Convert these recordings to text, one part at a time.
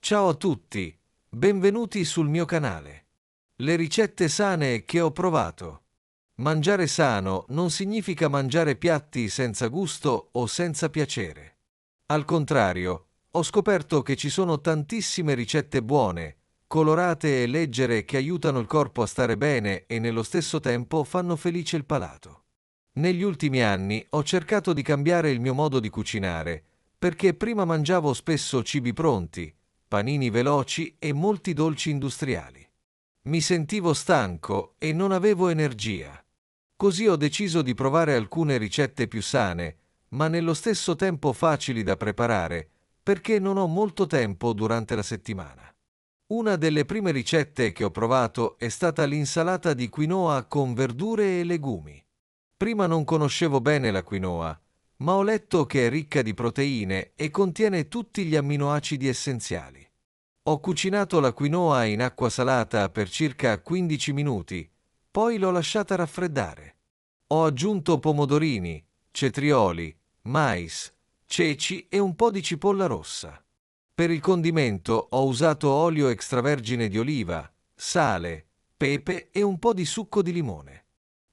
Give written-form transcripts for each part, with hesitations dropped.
Ciao a tutti, benvenuti sul mio canale. Le ricette sane che ho provato. Mangiare sano non significa mangiare piatti senza gusto o senza piacere. Al contrario, ho scoperto che ci sono tantissime ricette buone, colorate e leggere che aiutano il corpo a stare bene e nello stesso tempo fanno felice il palato. Negli ultimi anni ho cercato di cambiare il mio modo di cucinare, perché prima mangiavo spesso cibi pronti, panini veloci e molti dolci industriali. Mi sentivo stanco e non avevo energia. Così ho deciso di provare alcune ricette più sane, ma nello stesso tempo facili da preparare, perché non ho molto tempo durante la settimana. Una delle prime ricette che ho provato è stata l'insalata di quinoa con verdure e legumi. Prima non conoscevo bene la quinoa, ma ho letto che è ricca di proteine e contiene tutti gli amminoacidi essenziali. Ho cucinato la quinoa in acqua salata per circa 15 minuti, poi l'ho lasciata raffreddare. Ho aggiunto pomodorini, cetrioli, mais, ceci e un po' di cipolla rossa. Per il condimento ho usato olio extravergine di oliva, sale, pepe e un po' di succo di limone.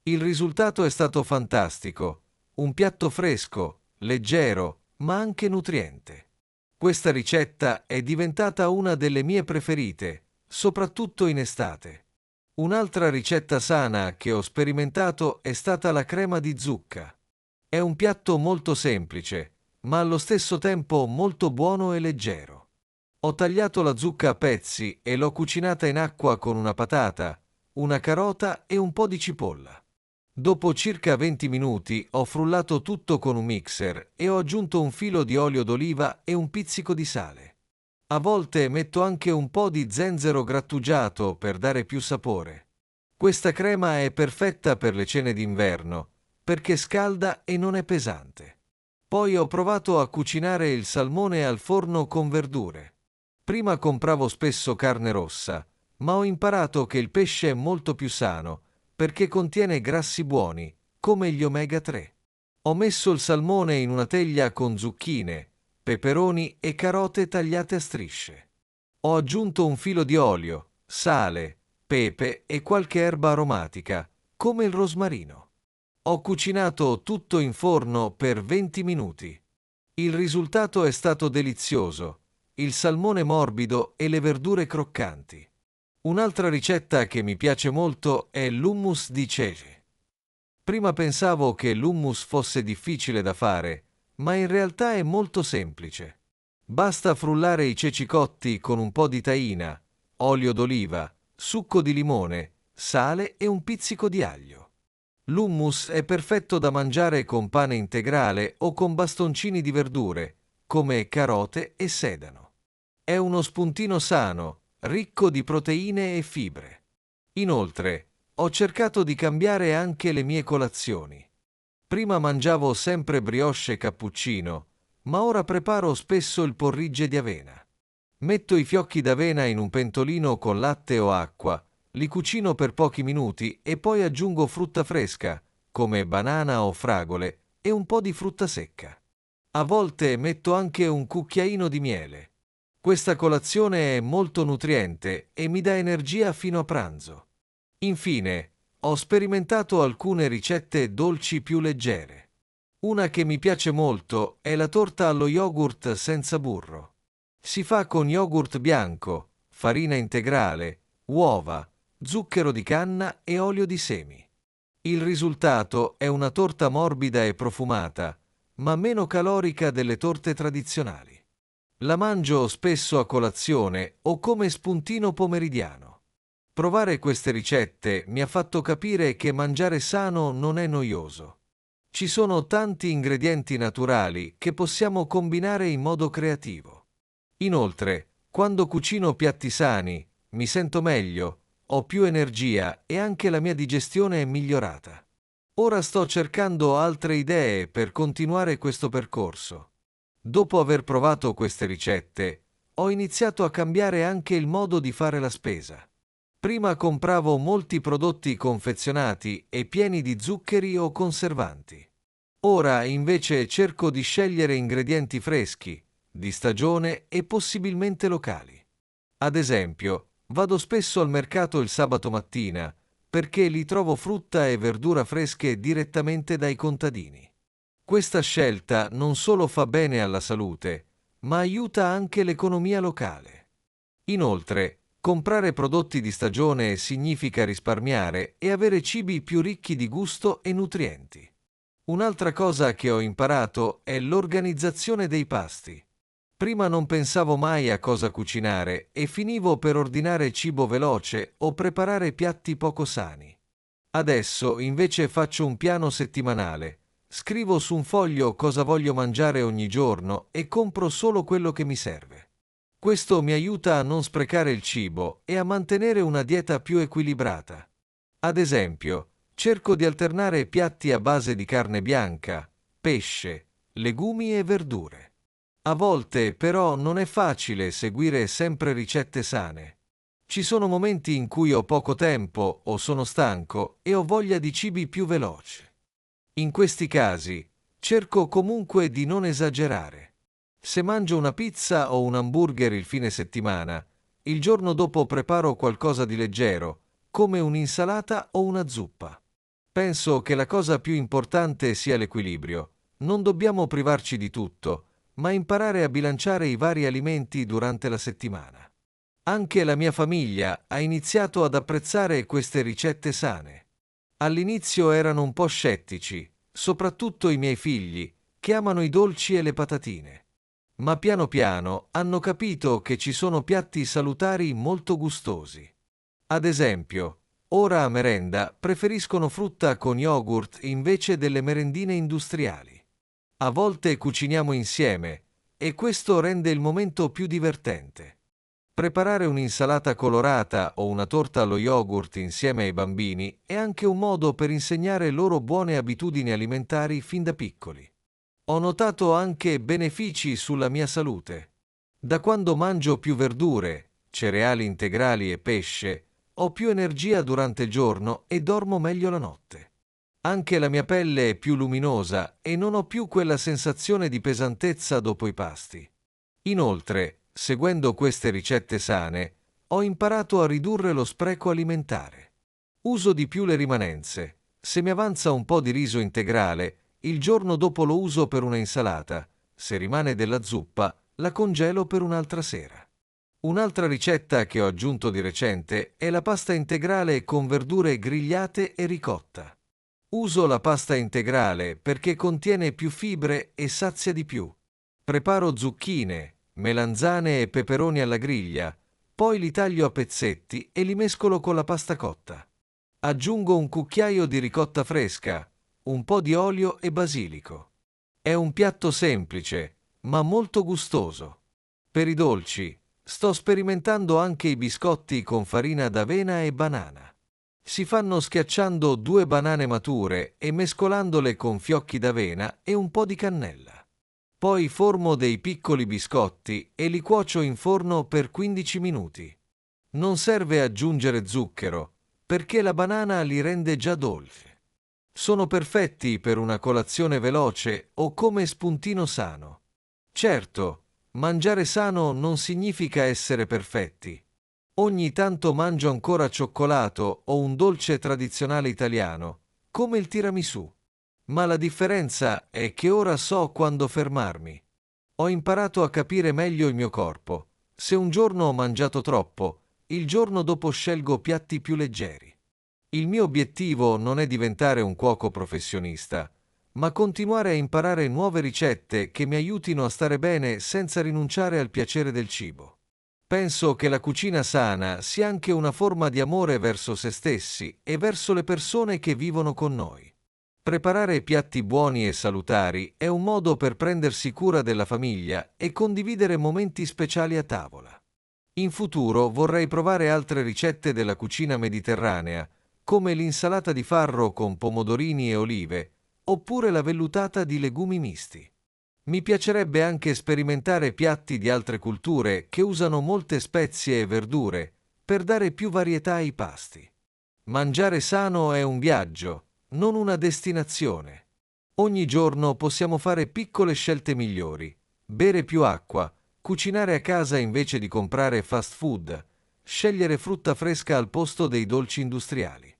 Il risultato è stato fantastico, un piatto fresco, leggero, ma anche nutriente. Questa ricetta è diventata una delle mie preferite, soprattutto in estate. Un'altra ricetta sana che ho sperimentato è stata la crema di zucca. È un piatto molto semplice, ma allo stesso tempo molto buono e leggero. Ho tagliato la zucca a pezzi e l'ho cucinata in acqua con una patata, una carota e un po' di cipolla. Dopo circa 20 minuti ho frullato tutto con un mixer e ho aggiunto un filo di olio d'oliva e un pizzico di sale. A volte metto anche un po' di zenzero grattugiato per dare più sapore. Questa crema è perfetta per le cene d'inverno, perché scalda e non è pesante. Poi ho provato a cucinare il salmone al forno con verdure. Prima compravo spesso carne rossa, ma ho imparato che il pesce è molto più sano, perché contiene grassi buoni, come gli omega 3. Ho messo il salmone in una teglia con zucchine, peperoni e carote tagliate a strisce. Ho aggiunto un filo di olio, sale, pepe e qualche erba aromatica, come il rosmarino. Ho cucinato tutto in forno per 20 minuti. Il risultato è stato delizioso, il salmone morbido e le verdure croccanti. Un'altra ricetta che mi piace molto è l'hummus di ceci. Prima pensavo che l'hummus fosse difficile da fare, ma in realtà è molto semplice. Basta frullare i ceci cotti con un po' di tahina, olio d'oliva, succo di limone, sale e un pizzico di aglio. L'hummus è perfetto da mangiare con pane integrale o con bastoncini di verdure, come carote e sedano. È uno spuntino sano, ricco di proteine e fibre. Inoltre, ho cercato di cambiare anche le mie colazioni. Prima mangiavo sempre brioche e cappuccino, ma ora preparo spesso il porridge di avena. Metto i fiocchi d'avena in un pentolino con latte o acqua, li cucino per pochi minuti e poi aggiungo frutta fresca, come banana o fragole, e un po' di frutta secca. A volte metto anche un cucchiaino di miele. Questa colazione è molto nutriente e mi dà energia fino a pranzo. Infine, ho sperimentato alcune ricette dolci più leggere. Una che mi piace molto è la torta allo yogurt senza burro. Si fa con yogurt bianco, farina integrale, uova, zucchero di canna e olio di semi. Il risultato è una torta morbida e profumata, ma meno calorica delle torte tradizionali. La mangio spesso a colazione o come spuntino pomeridiano. Provare queste ricette mi ha fatto capire che mangiare sano non è noioso. Ci sono tanti ingredienti naturali che possiamo combinare in modo creativo. Inoltre, quando cucino piatti sani, mi sento meglio, ho più energia e anche la mia digestione è migliorata. Ora sto cercando altre idee per continuare questo percorso. Dopo aver provato queste ricette, ho iniziato a cambiare anche il modo di fare la spesa. Prima compravo molti prodotti confezionati e pieni di zuccheri o conservanti. Ora invece cerco di scegliere ingredienti freschi, di stagione e possibilmente locali. Ad esempio, vado spesso al mercato il sabato mattina perché lì trovo frutta e verdura fresche direttamente dai contadini. Questa scelta non solo fa bene alla salute, ma aiuta anche l'economia locale. Inoltre, comprare prodotti di stagione significa risparmiare e avere cibi più ricchi di gusto e nutrienti. Un'altra cosa che ho imparato è l'organizzazione dei pasti. Prima non pensavo mai a cosa cucinare e finivo per ordinare cibo veloce o preparare piatti poco sani. Adesso invece faccio un piano settimanale, scrivo su un foglio cosa voglio mangiare ogni giorno e compro solo quello che mi serve. Questo mi aiuta a non sprecare il cibo e a mantenere una dieta più equilibrata. Ad esempio, cerco di alternare piatti a base di carne bianca, pesce, legumi e verdure. A volte, però, non è facile seguire sempre ricette sane. Ci sono momenti in cui ho poco tempo o sono stanco e ho voglia di cibi più veloci. In questi casi, cerco comunque di non esagerare. Se mangio una pizza o un hamburger il fine settimana, il giorno dopo preparo qualcosa di leggero, come un'insalata o una zuppa. Penso che la cosa più importante sia l'equilibrio. Non dobbiamo privarci di tutto, ma imparare a bilanciare i vari alimenti durante la settimana. Anche la mia famiglia ha iniziato ad apprezzare queste ricette sane. All'inizio erano un po' scettici, soprattutto i miei figli, che amano i dolci e le patatine. Ma piano piano hanno capito che ci sono piatti salutari molto gustosi. Ad esempio, ora a merenda preferiscono frutta con yogurt invece delle merendine industriali. A volte cuciniamo insieme e questo rende il momento più divertente. Preparare un'insalata colorata o una torta allo yogurt insieme ai bambini è anche un modo per insegnare loro buone abitudini alimentari fin da piccoli. Ho notato anche benefici sulla mia salute. Da quando mangio più verdure, cereali integrali e pesce, ho più energia durante il giorno e dormo meglio la notte. Anche la mia pelle è più luminosa e non ho più quella sensazione di pesantezza dopo i pasti. Inoltre, seguendo queste ricette sane, ho imparato a ridurre lo spreco alimentare. Uso di più le rimanenze. Se mi avanza un po' di riso integrale, il giorno dopo lo uso per una insalata. Se rimane della zuppa, la congelo per un'altra sera. Un'altra ricetta che ho aggiunto di recente è la pasta integrale con verdure grigliate e ricotta. Uso la pasta integrale perché contiene più fibre e sazia di più. Preparo zucchine, melanzane e peperoni alla griglia, poi li taglio a pezzetti e li mescolo con la pasta cotta. Aggiungo un cucchiaio di ricotta fresca, un po' di olio e basilico. È un piatto semplice, ma molto gustoso. Per i dolci, sto sperimentando anche i biscotti con farina d'avena e banana. Si fanno schiacciando 2 banane mature e mescolandole con fiocchi d'avena e un po' di cannella. Poi formo dei piccoli biscotti e li cuocio in forno per 15 minuti. Non serve aggiungere zucchero, perché la banana li rende già dolci. Sono perfetti per una colazione veloce o come spuntino sano. Certo, mangiare sano non significa essere perfetti. Ogni tanto mangio ancora cioccolato o un dolce tradizionale italiano, come il tiramisù. Ma la differenza è che ora so quando fermarmi. Ho imparato a capire meglio il mio corpo. Se un giorno ho mangiato troppo, il giorno dopo scelgo piatti più leggeri. Il mio obiettivo non è diventare un cuoco professionista, ma continuare a imparare nuove ricette che mi aiutino a stare bene senza rinunciare al piacere del cibo. Penso che la cucina sana sia anche una forma di amore verso se stessi e verso le persone che vivono con noi. Preparare piatti buoni e salutari è un modo per prendersi cura della famiglia e condividere momenti speciali a tavola. In futuro vorrei provare altre ricette della cucina mediterranea, come l'insalata di farro con pomodorini e olive, oppure la vellutata di legumi misti. Mi piacerebbe anche sperimentare piatti di altre culture che usano molte spezie e verdure per dare più varietà ai pasti. Mangiare sano è un viaggio, non una destinazione. Ogni giorno possiamo fare piccole scelte migliori, bere più acqua, cucinare a casa invece di comprare fast food, scegliere frutta fresca al posto dei dolci industriali.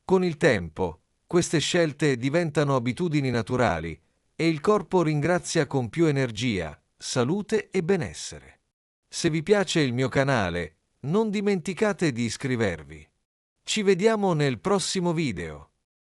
Con il tempo, queste scelte diventano abitudini naturali e il corpo ringrazia con più energia, salute e benessere. Se vi piace il mio canale, non dimenticate di iscrivervi. Ci vediamo nel prossimo video.